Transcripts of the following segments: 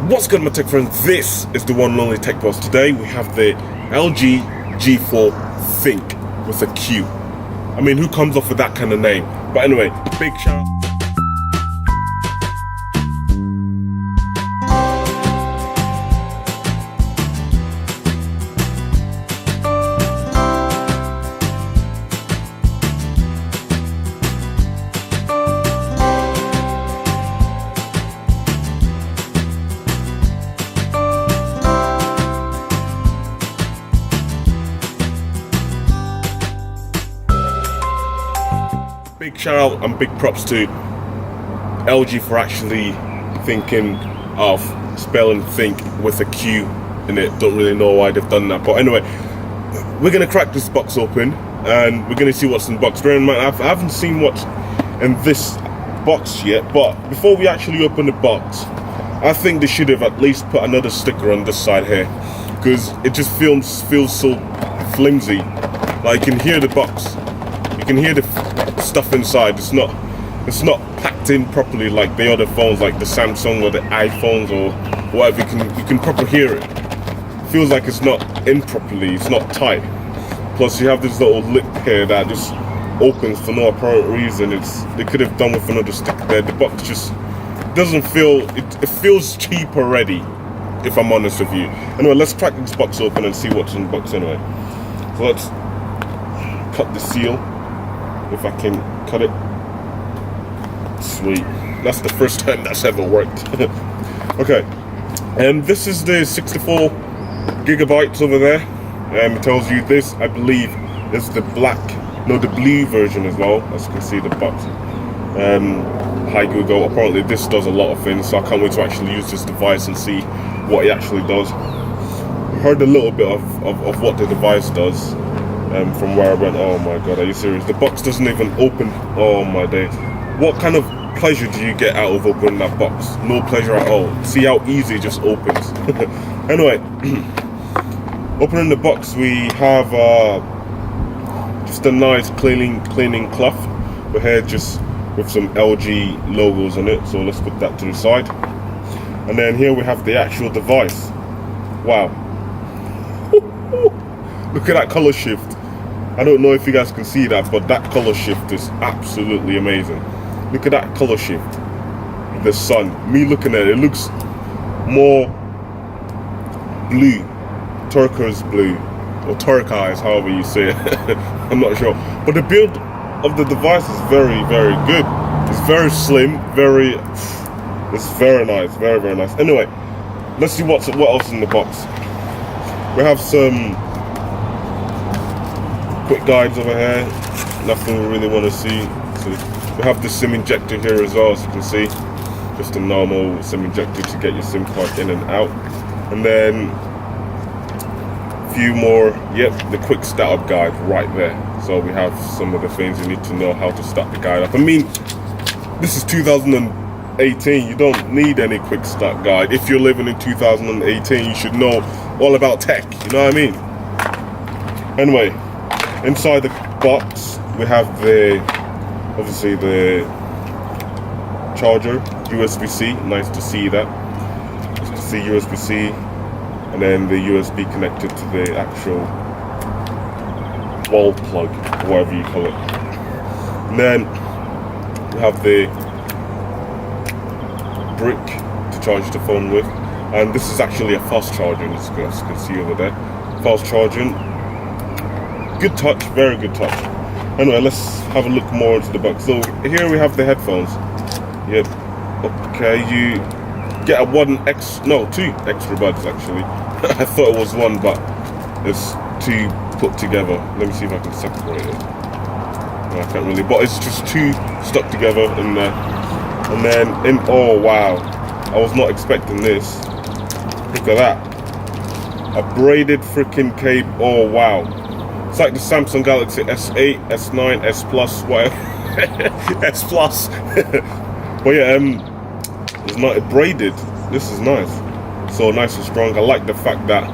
What's good, my tech friends? This is the one and only Tech Boss. Today we have the LG G4 ThinQ with a Q. I mean, who comes up with that kind of name? But anyway, big shout. Big shout out and big props to LG for actually thinking of spelling think with a Q in it. Don't really know why they've done that, but anyway, we're gonna crack this box open and we're gonna see what's in the box. Bear in mind, I haven't seen what's in this box yet, but before we actually open the box, I think they should have at least put another sticker on this side here, because it just feels so flimsy. Like, you can hear the box, you can hear the stuff inside. It's not packed in properly like the other phones, like the Samsung or the iPhones or whatever. You can properly hear it. Feels like it's not in properly, it's not tight. Plus you have this little lip here that just opens for no apparent reason. They could have done with another sticker there. The box just doesn't feel, it feels cheap already, if I'm honest with you. Anyway, let's crack this box open and see what's in the box anyway. So let's cut the seal, if I can cut it. Sweet. That's the first time that's ever worked. Okay, and this is the 64 gigabytes over there. It tells you this, I believe, is the the blue version as well. As you can see, the box. Hi Google. Apparently this does a lot of things, so I can't wait to actually use this device and see what it actually does. I heard a little bit of what the device does. From where I went. Oh my god, are you serious? The box doesn't even open. Oh my days. What kind of pleasure do you get out of opening that box? No pleasure at all. See how easy it just opens. Anyway, opening the box, we have just a nice cleaning cloth. We're here just with some LG logos on it, so let's put that to the side. And then here we have the actual device. Wow. Look at that color shift. I don't know if you guys can see that, but that color shift is absolutely amazing. Look at that color shift. The sun. Me looking at it, it looks more blue, turquoise blue, or turquoise, however you say it. I'm not sure. But the build of the device is very, very good. It's very slim, it's very nice, very, very nice. Anyway, let's see what else is in the box. We have some quick guides over here, nothing we really want to see. So we have the SIM injector here as well, as you can see, just a normal SIM injector to get your SIM card in and out. And then a few more, yep, the quick startup guide right there. So we have some of the things you need to know how to start the guide up. I mean, this is 2018, you don't need any quick start guide. If you're living in 2018, you should know all about tech, you know what I mean? Anyway, inside the box we have obviously the charger, USB-C. Nice to see that. Just to see USB-C, and then the USB connected to the actual wall plug, whatever you call it. And then we have the brick to charge the phone with, and this is actually a fast charging, as you can see over there. Fast charging. Good touch, very good touch. Anyway, let's have a look more into the box. So here we have the headphones. Yep. Okay, you get two extra buds actually. I thought it was one, but it's two put together. Let me see if I can separate it. No, I can't really, but it's just two stuck together in there. And then oh wow, I was not expecting this. Look at that. A braided freaking cable. Oh wow. It's like the Samsung Galaxy S8, S9, S Plus, whatever. S Plus. But yeah, it's not braided. This is nice. So nice and strong. I like the fact that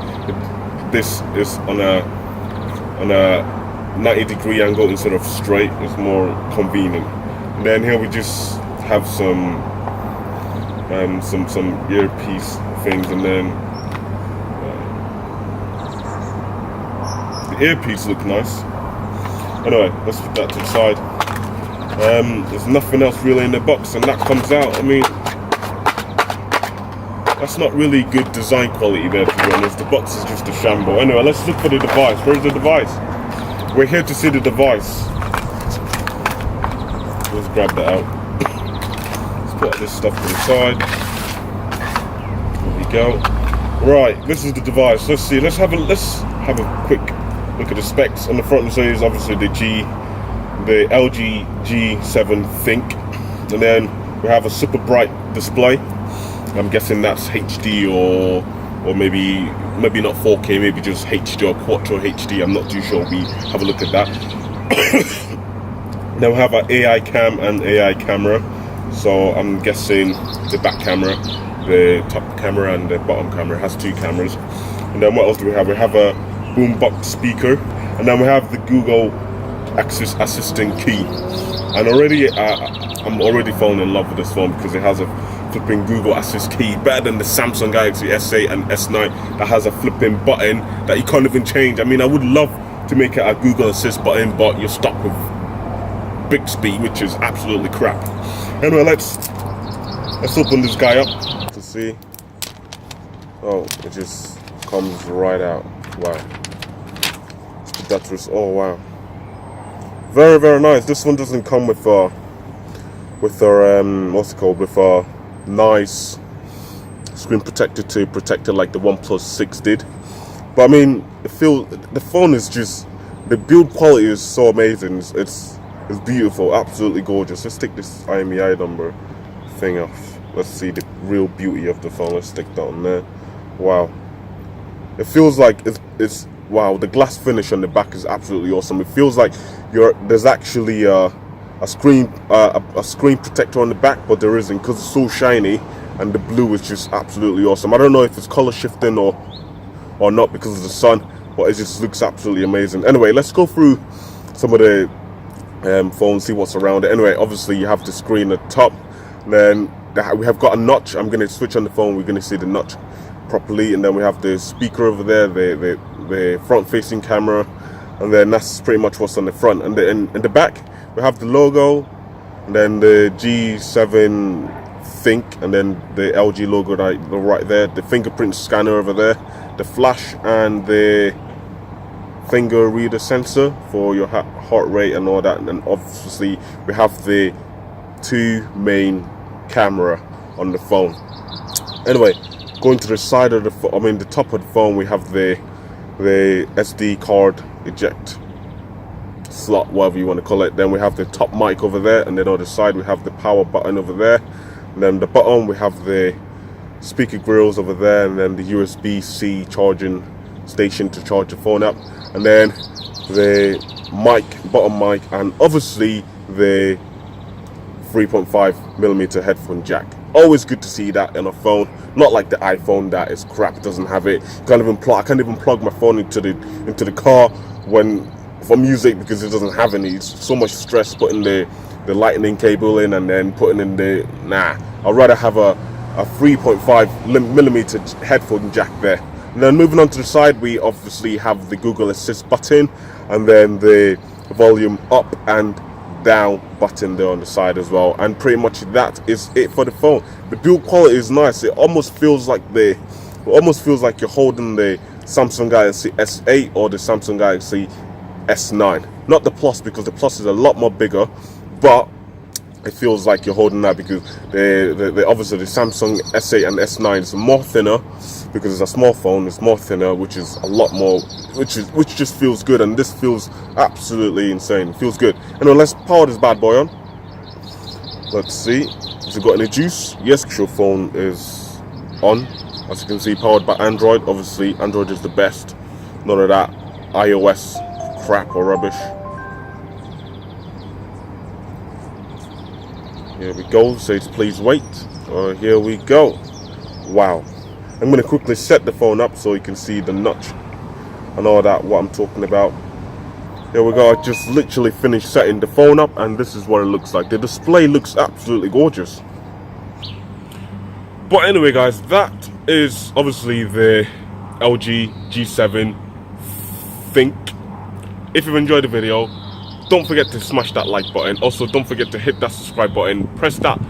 this is on a 90-degree angle instead of straight. It's more convenient. And then here we just have some some earpiece things, and then the earpiece look nice. Anyway, let's put that to the side. There's nothing else really in the box, and that comes out. I mean, that's not really good design quality there, to be honest. The box is just a shamble. Anyway, let's look for the device. Where's the device? We're here to see the device. Let's grab that out. Let's put this stuff to the side. There we go. Right, this is the device. Let's see. Let's have a quick look at the specs. On the front, it says obviously the LG G7 ThinQ, and then we have a super bright display. I'm guessing that's HD or maybe not 4K, maybe just HD or Quattro HD. I'm not too sure. We have a look at that. Now we have an AI cam and AI camera. So I'm guessing the back camera, the top camera, and the bottom camera has 2 cameras. And then what else do we have? We have a boombox speaker, and then we have the Google Assistant key. And already I'm already falling in love with this phone because it has a flipping Google Assist key, better than the Samsung Galaxy S8 and S9 that has a flipping button that you can't even change. I mean, I would love to make it a Google Assist button, but you're stuck with Bixby, which is absolutely crap. Anyway, let's open this guy up to see. Oh, it just comes right out. Wow. Let's put that through. Oh wow. Very, very nice. This one doesn't come with our what's it called, with a nice screen protector to protect it like the OnePlus 6 did. But I mean, the phone is just, the build quality is so amazing. It's beautiful, absolutely gorgeous. Let's take this IMEI number thing off. Let's see the real beauty of the phone. Let's stick that on there. Wow. It feels like it's wow. The glass finish on the back is absolutely awesome. It feels like there's actually a screen protector on the back, but there isn't, because it's so shiny, and the blue is just absolutely awesome. I don't know if it's color shifting or not because of the sun, but it just looks absolutely amazing. Anyway, let's go through some of the phone, see what's around it. Anyway, obviously you have the screen at the top, and then we have got a notch. I'm going to switch on the phone, we're going to see the notch properly, and then we have the speaker over there, the front facing camera, and then that's pretty much what's on the front. And then in the back we have the logo, and then the G7 ThinQ, and then the LG logo right there, the fingerprint scanner over there, the flash, and the finger reader sensor for your heart rate and all that. And then obviously we have the 2 main camera on the phone. Anyway, going to the side of the the top of the phone, we have the SD card eject slot, whatever you want to call it. Then we have the top mic over there, and then on the side we have the power button over there, and then the bottom we have the speaker grills over there, and then the USB-C charging station to charge the phone up, and then the bottom mic, and obviously the 3.5mm headphone jack. Always good to see that in a phone, not like the iPhone that is crap, doesn't have it. I can't even plug my phone into the car for music because it doesn't have any. It's so much stress putting the lightning cable in and then putting in I'd rather have a 3.5mm headphone jack there. And then moving on to the side, we obviously have the Google Assist button, and then the volume up and down button there on the side as well. And pretty much that is it for the phone. The build quality is nice. It almost feels like you're holding the Samsung Galaxy S8 or the Samsung Galaxy S9. Not the Plus, because the Plus is a lot more bigger, but it feels like you're holding that because obviously the Samsung S8 and S9 is more thinner because it's a small phone. It's more thinner, which is a lot more, which just feels good. And this feels absolutely insane. It feels good. Anyway, let's power this bad boy on. Let's see. Has it got any juice? Yes, your phone is on. As you can see, powered by Android. Obviously, Android is the best. None of that iOS crap or rubbish. Here we go. Says please wait. Here we go. Wow. I'm going to quickly set the phone up so you can see the notch and all that, what I'm talking about. Here we go. I just literally finished setting the phone up, and this is what it looks like. The display looks absolutely gorgeous. But anyway, guys, that is obviously the LG G7 ThinQ. If you've enjoyed the video, don't forget to smash that like button. Also, don't forget to hit that subscribe button. Press that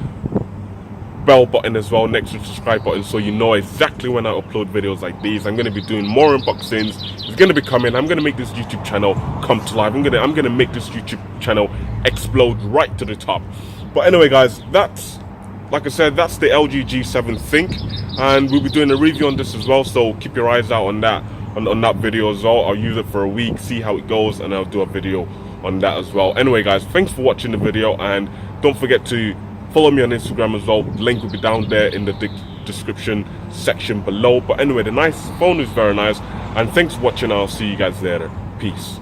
bell button as well next to the subscribe button, so you know exactly when I upload videos like these. I'm going to be doing more unboxings. It's going to be coming. I'm going to make this YouTube channel come to life. I'm going to make this YouTube channel explode right to the top. But anyway, guys, that's, like I said, that's the LG G7 ThinQ, and we'll be doing a review on this as well, so keep your eyes out on that on that video as well. I'll use it for a week, see how it goes, and I'll do a video on that as well. Anyway, guys, thanks for watching the video, and don't forget to follow me on Instagram as well. The link will be down there in the description section below. But anyway, the phone is very nice, and thanks for watching. I'll see you guys later. Peace.